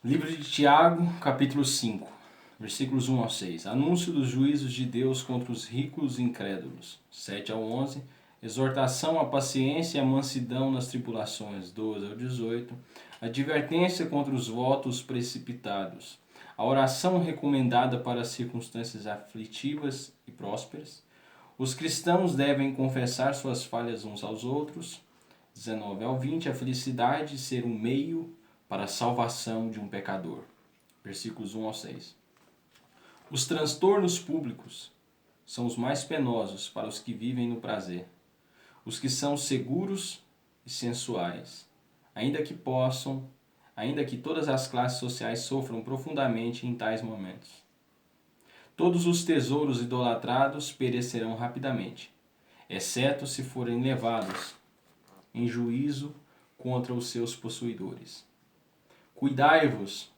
Livro de Tiago, capítulo 5, versículos 1 ao 6. Anúncio dos juízos de Deus contra os ricos incrédulos. 7 ao 11. Exortação à paciência e à mansidão nas tribulações. 12 ao 18. Advertência contra os votos precipitados. A oração recomendada para circunstâncias aflitivas e prósperas. Os cristãos devem confessar suas falhas uns aos outros. 19 ao 20. A felicidade ser um meio para a salvação de um pecador. Versículos 1 ao 6. Os transtornos públicos são os mais penosos para os que vivem no prazer, os que são seguros e sensuais, ainda que todas as classes sociais sofram profundamente em tais momentos. Todos os tesouros idolatrados perecerão rapidamente, exceto se forem levados em juízo contra os seus possuidores. Cuidai-vos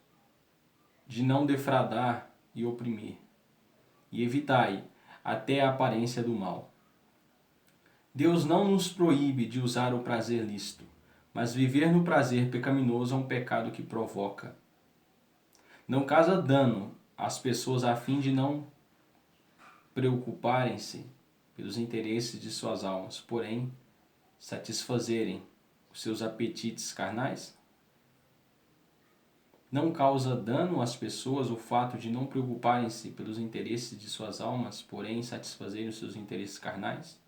de não defraudar e oprimir, e evitai até a aparência do mal. Deus não nos proíbe de usar o prazer lícito, mas viver no prazer pecaminoso é um pecado que provoca. Não causa dano às pessoas a fim de não preocuparem-se pelos interesses de suas almas, porém satisfazerem os seus apetites carnais? Não causa dano às pessoas o fato de não preocuparem-se pelos interesses de suas almas, porém satisfazerem os seus interesses carnais?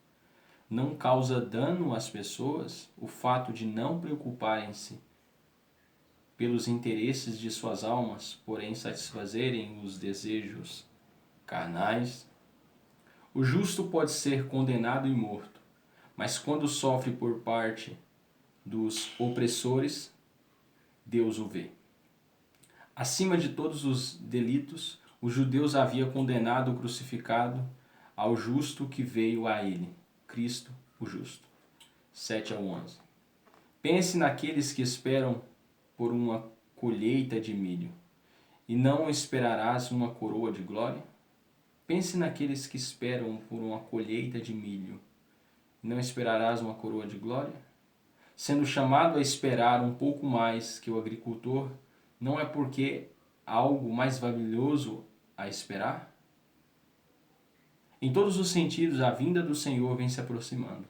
Não causa dano às pessoas o fato de não preocuparem-se pelos interesses de suas almas, porém satisfazerem os desejos carnais? O justo pode ser condenado e morto, mas quando sofre por parte dos opressores, Deus o vê. Acima de todos os delitos, os judeus haviam condenado o crucificado ao justo que veio a ele, Cristo o justo. 7 ao 11. Pense naqueles que esperam por uma colheita de milho, e não esperarás uma coroa de glória? Pense naqueles que esperam por uma colheita de milho, e não esperarás uma coroa de glória? Sendo chamado a esperar um pouco mais que o agricultor, não é porque algo mais valioso a esperar? Em todos os sentidos, a vinda do Senhor vem se aproximando,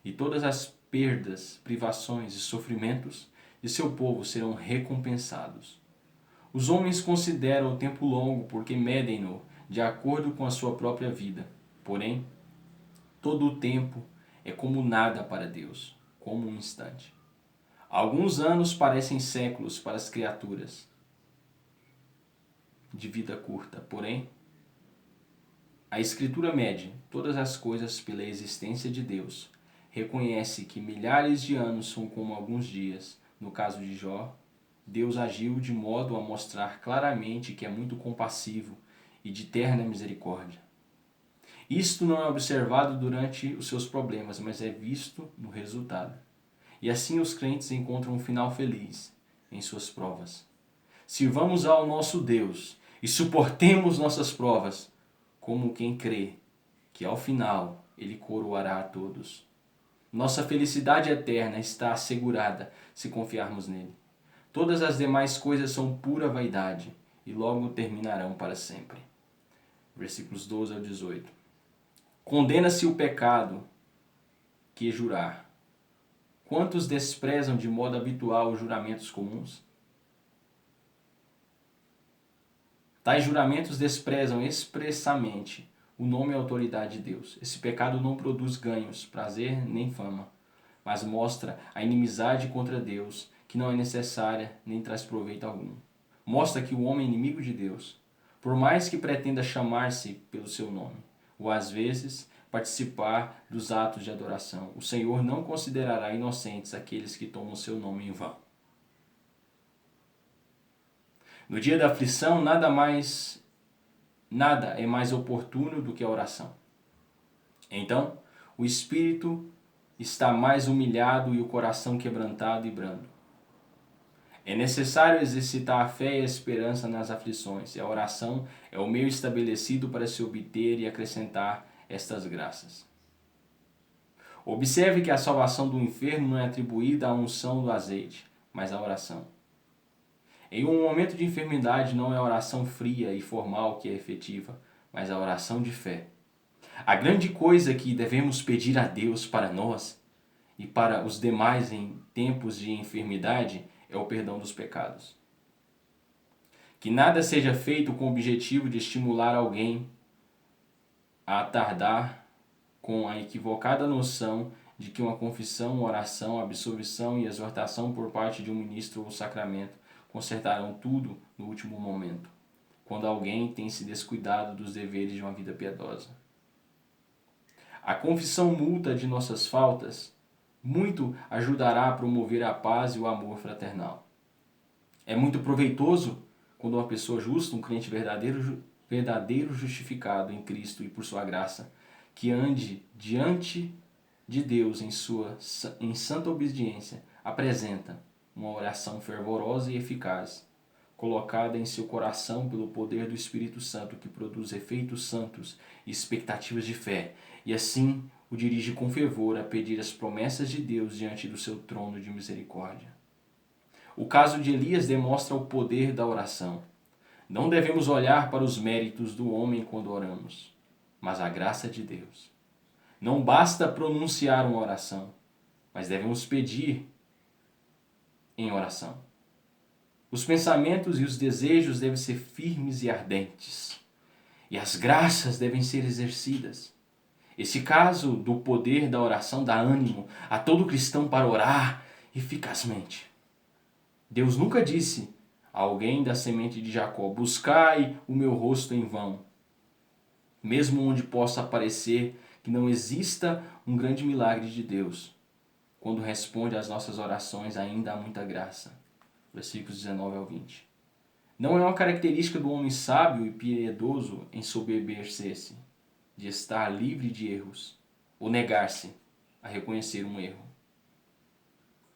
e todas as perdas, privações e sofrimentos de seu povo serão recompensados. Os homens consideram o tempo longo porque medem-no de acordo com a sua própria vida. Porém, todo o tempo é como nada para Deus, como um instante. Alguns anos parecem séculos para as criaturas de vida curta, porém, a Escritura mede todas as coisas pela existência de Deus. Reconhece que milhares de anos são como alguns dias. No caso de Jó, Deus agiu de modo a mostrar claramente que é muito compassivo e de terna misericórdia. Isto não é observado durante os seus problemas, mas é visto no resultado. E assim os crentes encontram um final feliz em suas provas. Sirvamos ao nosso Deus e suportemos nossas provas, como quem crê que ao final Ele coroará a todos. Nossa felicidade eterna está assegurada se confiarmos nele. Todas as demais coisas são pura vaidade e logo terminarão para sempre. Versículos 12 ao 18. Condena-se o pecado que jurar. Quantos desprezam de modo habitual os juramentos comuns? Tais juramentos desprezam expressamente o nome e a autoridade de Deus. Esse pecado não produz ganhos, prazer nem fama, mas mostra a inimizade contra Deus, que não é necessária nem traz proveito algum. Mostra que o homem é inimigo de Deus, por mais que pretenda chamar-se pelo seu nome, ou às vezes participar dos atos de adoração. O Senhor não considerará inocentes aqueles que tomam o seu nome em vão. No dia da aflição, nada é mais oportuno do que a oração. Então, o espírito está mais humilhado e o coração quebrantado e brando. É necessário exercitar a fé e a esperança nas aflições, e a oração é o meio estabelecido para se obter e acrescentar estas graças. Observe que a salvação do enfermo não é atribuída à unção do azeite, mas à oração. Em um momento de enfermidade, não é a oração fria e formal que é efetiva, mas a oração de fé. A grande coisa que devemos pedir a Deus para nós e para os demais em tempos de enfermidade é o perdão dos pecados. Que nada seja feito com o objetivo de estimular alguém a tardar com a equivocada noção de que uma confissão, oração, absolvição e exortação por parte de um ministro ou sacramento consertarão tudo no último momento, quando alguém tem se descuidado dos deveres de uma vida piedosa. A confissão multa de nossas faltas muito ajudará a promover a paz e o amor fraternal. É muito proveitoso quando uma pessoa justa, um crente verdadeiro justificado em Cristo e por sua graça, que ande diante de Deus em santa obediência, apresenta uma oração fervorosa e eficaz, colocada em seu coração pelo poder do Espírito Santo, que produz efeitos santos e expectativas de fé, e assim o dirige com fervor a pedir as promessas de Deus diante do seu trono de misericórdia. O caso de Elias demonstra o poder da oração. Não devemos olhar para os méritos do homem quando oramos, mas a graça de Deus. Não basta pronunciar uma oração, mas devemos pedir em oração. Os pensamentos e os desejos devem ser firmes e ardentes, e as graças devem ser exercidas. Esse caso do poder da oração dá ânimo a todo cristão para orar eficazmente. Deus nunca disse a alguém da semente de Jacó: buscai o meu rosto em vão, mesmo onde possa parecer que não exista um grande milagre de Deus. Quando responde às nossas orações, ainda há muita graça. Versículos 19 ao 20. Não é uma característica do homem sábio e piedoso ensoberbecer-se, de estar livre de erros, ou negar-se a reconhecer um erro.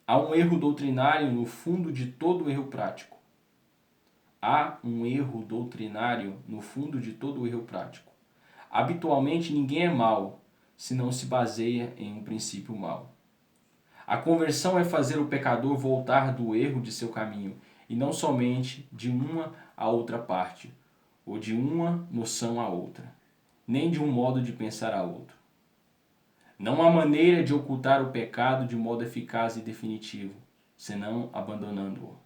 Há um erro doutrinário no fundo de todo erro prático. Há um erro doutrinário no fundo de todo erro prático. Habitualmente ninguém é mau se não se baseia em um princípio mau. A conversão é fazer o pecador voltar do erro de seu caminho, e não somente de uma a outra parte, ou de uma noção a outra, nem de um modo de pensar a outro. Não há maneira de ocultar o pecado de modo eficaz e definitivo, senão abandonando-o.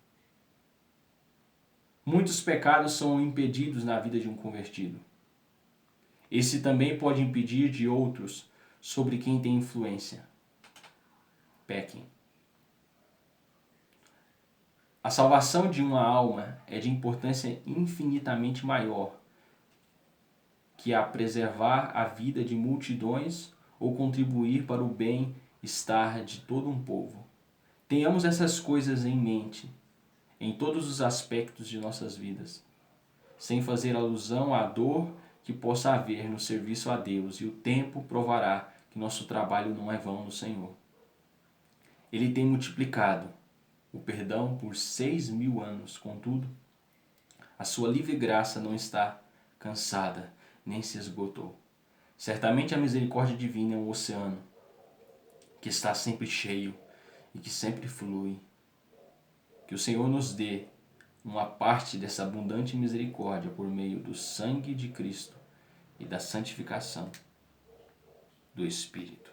Muitos pecados são impedidos na vida de um convertido. Esse também pode impedir de outros sobre quem tem influência. Pequem. A salvação de uma alma é de importância infinitamente maior que a preservar a vida de multidões ou contribuir para o bem-estar de todo um povo. Tenhamos essas coisas em mente em todos os aspectos de nossas vidas, sem fazer alusão à dor que possa haver no serviço a Deus, e o tempo provará que nosso trabalho não é vão no Senhor. Ele tem multiplicado o perdão por 6.000 anos, contudo, a sua livre graça não está cansada, nem se esgotou. Certamente a misericórdia divina é um oceano que está sempre cheio e que sempre flui. Que o Senhor nos dê uma parte dessa abundante misericórdia por meio do sangue de Cristo e da santificação do Espírito.